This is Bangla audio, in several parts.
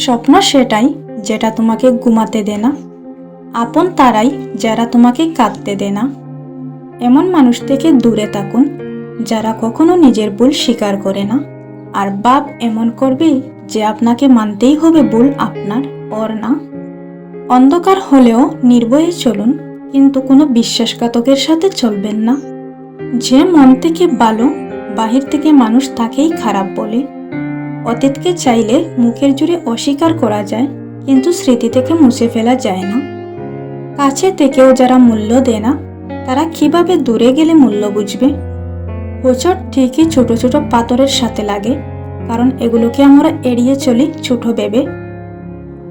স্বপ্ন সেটাই যেটা তোমাকে ঘুমাতে দেয় না, আপন তারাই যারা তোমাকে কাঁদতে দেয় না। এমন মানুষ থেকে দূরে থাকুন যারা কখনো নিজের ভুল স্বীকার করে না, আর বাপ এমন করবে যে আপনাকে মানতেই হবে ভুল আপনার, ওর না। অন্ধকার হলেও নির্ভয়ে চলুন, কিন্তু কোনো বিশ্বাসঘাতকের সাথে চলবেন না। যে মন থেকে ভালো, বাহির থেকে মানুষ তাকেই খারাপ বলে। অতীতকে চাইলে মুখের জুড়ে অস্বীকার করা যায়, কিন্তু স্মৃতি থেকে মুছে ফেলা যায় না। কাছে থেকেও যারা মূল্য দেয় না, তারা কিভাবে দূরে গেলে মূল্য বুঝবে? হোঁচট ঠিকই ছোট ছোট পাথরের সাথে লাগে, কারণ এগুলোকে আমরা এড়িয়ে চলি ছোট ভেবে।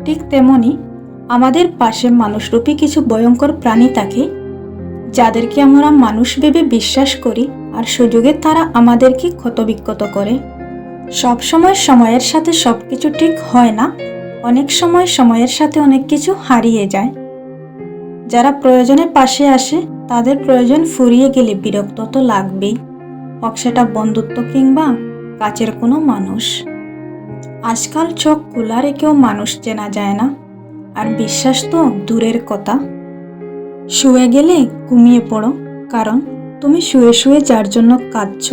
ঠিক তেমনি আমাদের পাশে মানুষরূপী কিছু ভয়ঙ্কর প্রাণী থাকে, যাদেরকে আমরা মানুষ ভেবে বিশ্বাস করি, আর সুযোগে তারা আমাদেরকে ক্ষতবিক্ষত করে। সব সময় সময়ের সাথে সবকিছু ঠিক হয় না, অনেক সময় সময়ের সাথে অনেক কিছু হারিয়ে যায়। যারা প্রয়োজনে পাশে আসে, তাদের প্রয়োজন ফুরিয়ে গেলে বিরক্ত তো লাগবেই, হোক সেটা বন্ধুত্ব কিংবা কাছের কোনো মানুষ। আজকাল চোখ খোলা রেখেও মানুষ চেনা যায় না, আর বিশ্বাস তো দূরের কথা। শুয়ে গেলে ঘুমিয়ে পড়ো, কারণ তুমি শুয়ে শুয়ে যার জন্য কাঁদছ,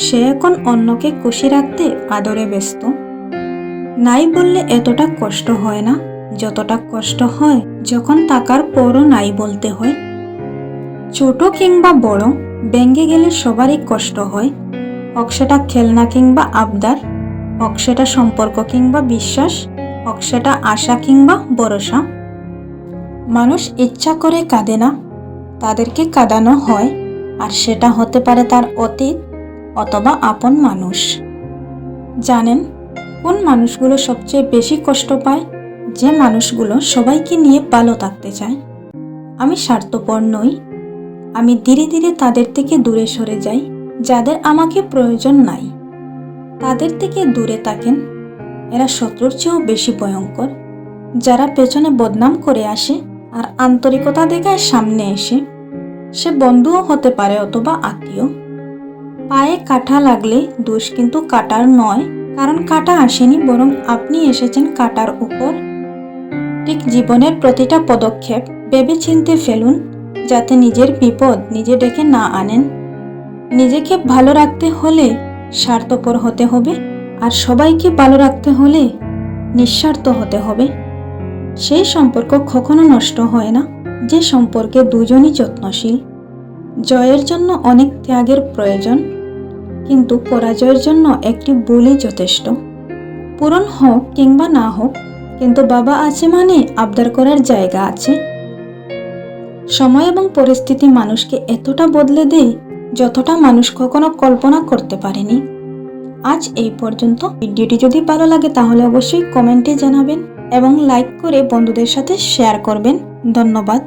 সে এখন অন্যকে খুশি রাখতে আদরে ব্যস্ত। নাই বললে এতটা কষ্ট হয় না, যতটা কষ্ট হয় যখন টাকার পরও নাই বলতে হয়। ছোট কিংবা বড়, ভেঙে গেলে সবারই কষ্ট হয়, হোক সেটা খেলনা কিংবা আবদার, হোক সেটা সম্পর্ক কিংবা বিশ্বাস, হোক সেটা আশা কিংবা ভরসা। মানুষ ইচ্ছা করে কাঁদে না, তাদেরকে কাঁদানো হয়, আর সেটা হতে পারে তার অতীত অথবা আপন মানুষ। জানেন কোন মানুষগুলো সবচেয়ে বেশি কষ্ট পায়? যে মানুষগুলো সবাইকে নিয়ে ভালো থাকতে চায়। আমি স্বার্থপর নই, আমি ধীরে ধীরে তাদের থেকে দূরে সরে যাই। যাদের আমাকে প্রয়োজন নাই, তাদের থেকে দূরে থাকেন। এরা শত্রুর চেয়েও বেশি ভয়ঙ্কর। যারা পেছনে বদনাম করে আসে আর আন্তরিকতা দেখায় সামনে এসে, সে বন্ধুও হতে পারে অথবা আত্মীয়। পায়ে কাঁটা লাগলে দোষ কিন্তু কাটার নয়, কারণ কাঁটা আসেনি, বরং আপনি এসেছেন কাঁটার উপর। ঠিক জীবনের প্রতিটা পদক্ষেপ ভেবে চিন্তে ফেলুন, যাতে নিজের বিপদ নিজে ডেকে না আনেন। নিজেকে ভালো রাখতে হলে স্বার্থপর হতে হবে, আর সবাইকে ভালো রাখতে হলে নিঃস্বার্থ হতে হবে। সেই সম্পর্ক কখনো নষ্ট হয় না যে সম্পর্কে দুজনই যত্নশীল। জয়ের জন্য অনেক ত্যাগের প্রয়োজন, কিন্তু পরাজয়ের জন্য একটি ভুলই যথেষ্ট। পূরণ হোক কিংবা না হোক, কিন্তু বাবা আছে মানে আবদার করার জায়গা আছে। সময় এবং পরিস্থিতি মানুষকে এতটা বদলে দেয়, যতটা মানুষ কখনো কল্পনা করতে পারেনি। আজ এই পর্যন্ত। ভিডিওটি যদি ভালো লাগে তাহলে অবশ্যই কমেন্টে জানাবেন এবং লাইক করে বন্ধুদের সাথে শেয়ার করবেন। ধন্যবাদ।